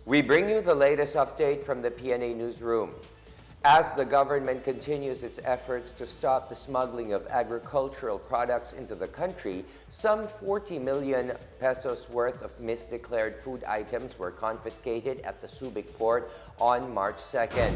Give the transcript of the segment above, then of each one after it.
We bring you the latest update from the Pna Newsroom. As the government continues its efforts to stop the smuggling of agricultural products into the country, some 40 million pesos worth of misdeclared food items were confiscated at the Subic port on March 2nd.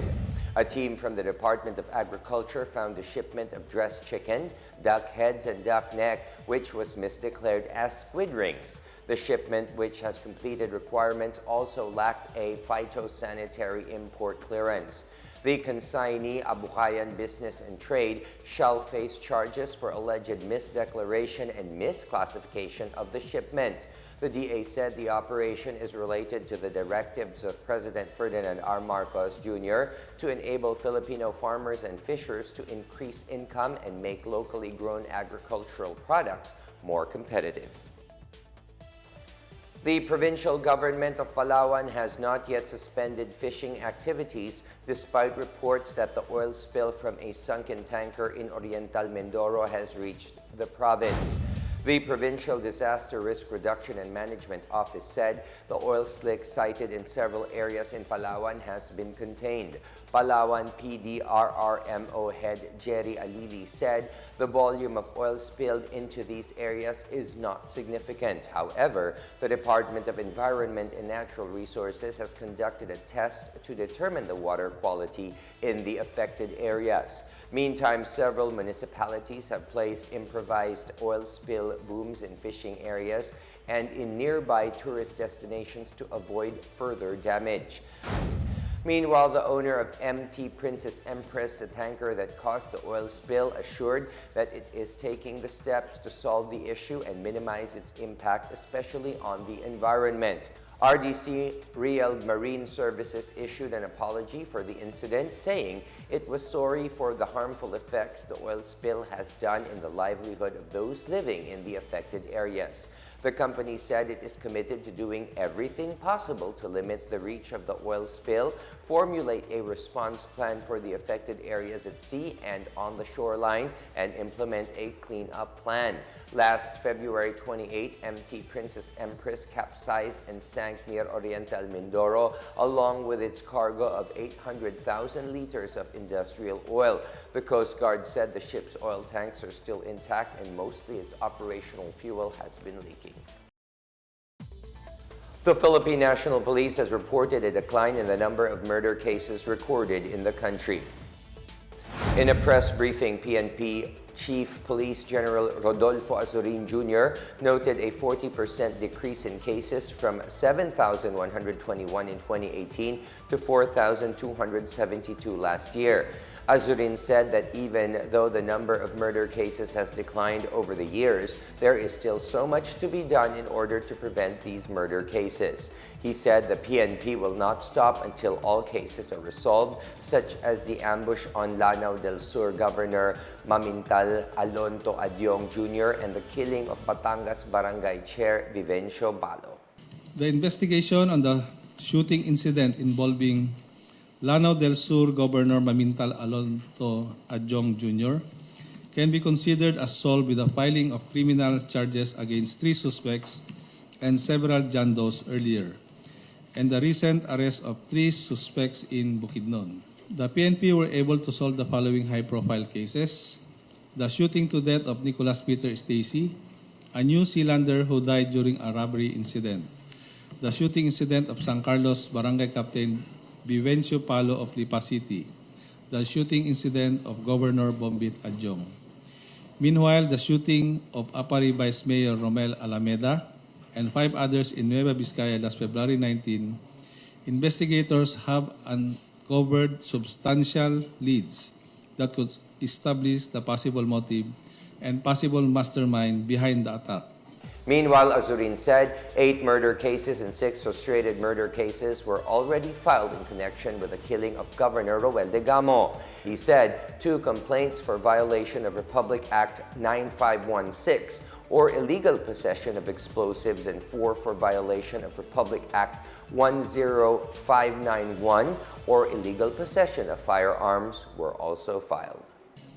A team from the Department of Agriculture found a shipment of dressed chicken, duck heads, and duck neck, which was misdeclared as squid rings. The shipment, which has completed requirements, also lacked a phytosanitary import clearance. The consignee, Abukayan Business and Trade, shall face charges for alleged misdeclaration and misclassification of the shipment. The DA said the operation is related to the directives of President Ferdinand R. Marcos Jr. to enable Filipino farmers and fishers to increase income and make locally grown agricultural products more competitive. The provincial government of Palawan has not yet suspended fishing activities despite reports that the oil spill from a sunken tanker in Oriental Mindoro has reached the province. The Provincial Disaster Risk Reduction and Management Office said the oil slick sighted in several areas in Palawan has been contained. Palawan PDRRMO head Jerry Alili said the volume of oil spilled into these areas is not significant. However, the Department of Environment and Natural Resources has conducted a test to determine the water quality in the affected areas. Meantime, several municipalities have placed improvised oil spill booms in fishing areas and in nearby tourist destinations to avoid further damage. Meanwhile, the owner of MT Princess Empress, the tanker that caused the oil spill, assured that it is taking the steps to solve the issue and minimize its impact, especially on the environment. RDC Real Marine Services issued an apology for the incident, saying it was sorry for the harmful effects the oil spill has done in the livelihood of those living in the affected areas. The company said it is committed to doing everything possible to limit the reach of the oil spill, formulate a response plan for the affected areas at sea and on the shoreline, and implement a cleanup plan. Last February 28, MT Princess Empress capsized and sank near Oriental Mindoro along with its cargo of 800,000 liters of industrial oil. The Coast Guard said the ship's oil tanks are still intact and mostly its operational fuel has been leaking. The Philippine National Police has reported a decline in the number of murder cases recorded in the country. In a press briefing, PNP Chief Police General Rodolfo Azurin Jr. noted a 40% decrease in cases from 7,121 in 2018 to 4,272 last year. Azurin said that even though the number of murder cases has declined over the years, there is still so much to be done in order to prevent these murder cases. He said the PNP will not stop until all cases are resolved, such as the ambush on Lanao del Sur Governor Mamintal Alonto Adyong Jr. and the killing of Batangas Barangay Chair Vivencio Balo. The investigation on the shooting incident involving Lanao del Sur Governor Mamintal Alonto Adyong Jr. can be considered as solved with the filing of criminal charges against 3 suspects and several John Does earlier, and the recent arrest of 3 suspects in Bukidnon. The PNP were able to solve the following high-profile cases: the shooting to death of Nicholas Peter Stacy, a New Zealander who died during a robbery incident; the shooting incident of San Carlos Barangay Captain Vivencio Palo of Lipa City; the shooting incident of Governor Bombit Adyong. Meanwhile, the shooting of Apari Vice Mayor Romel Alameda and 5 others in Nueva Vizcaya last February 19, investigators have uncovered substantial leads that could establish the possible motive and possible mastermind behind the attack. Meanwhile, Azurin said 8 murder cases and 6 frustrated murder cases were already filed in connection with the killing of Governor Roel de Gamo. He said 2 complaints for violation of Republic Act 9516 or illegal possession of explosives and 4 for violation of Republic Act 10591 or illegal possession of firearms were also filed.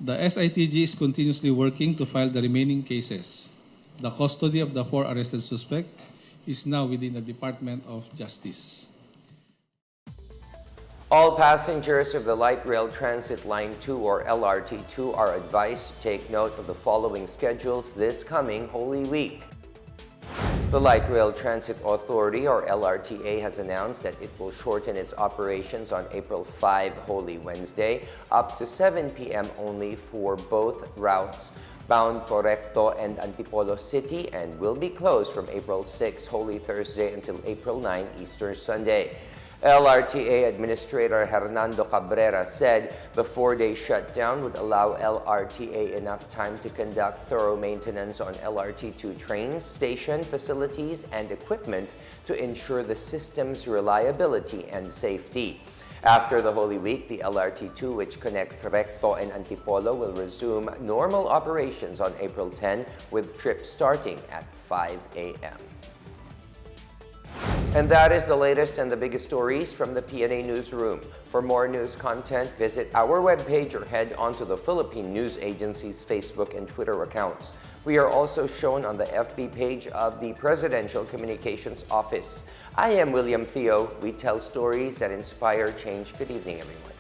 The SITG is continuously working to file the remaining cases. The custody of the 4 arrested suspects is now within the Department of Justice. All passengers of the Light Rail Transit Line 2 or LRT2 are advised to take note of the following schedules this coming Holy Week. The Light Rail Transit Authority or LRTA has announced that it will shorten its operations on April 5, Holy Wednesday, up to 7 p.m. only for both routes bound for Recto and Antipolo City, and will be closed from April 6, Holy Thursday, until April 9, Easter Sunday. LRTA Administrator Hernando Cabrera said the 4-day shutdown would allow LRTA enough time to conduct thorough maintenance on LRT2 trains, station facilities, and equipment to ensure the system's reliability and safety. After the Holy Week, the LRT2, which connects Recto and Antipolo, will resume normal operations on April 10, with trips starting at 5 a.m. And that is the latest and the biggest stories from the Pna Newsroom. For more news content, visit our webpage or head onto the Philippine News Agency's Facebook and Twitter accounts. We are also shown on the FB page of the Presidential Communications Office. I am William Theo. We tell stories that inspire change. Good evening, everyone.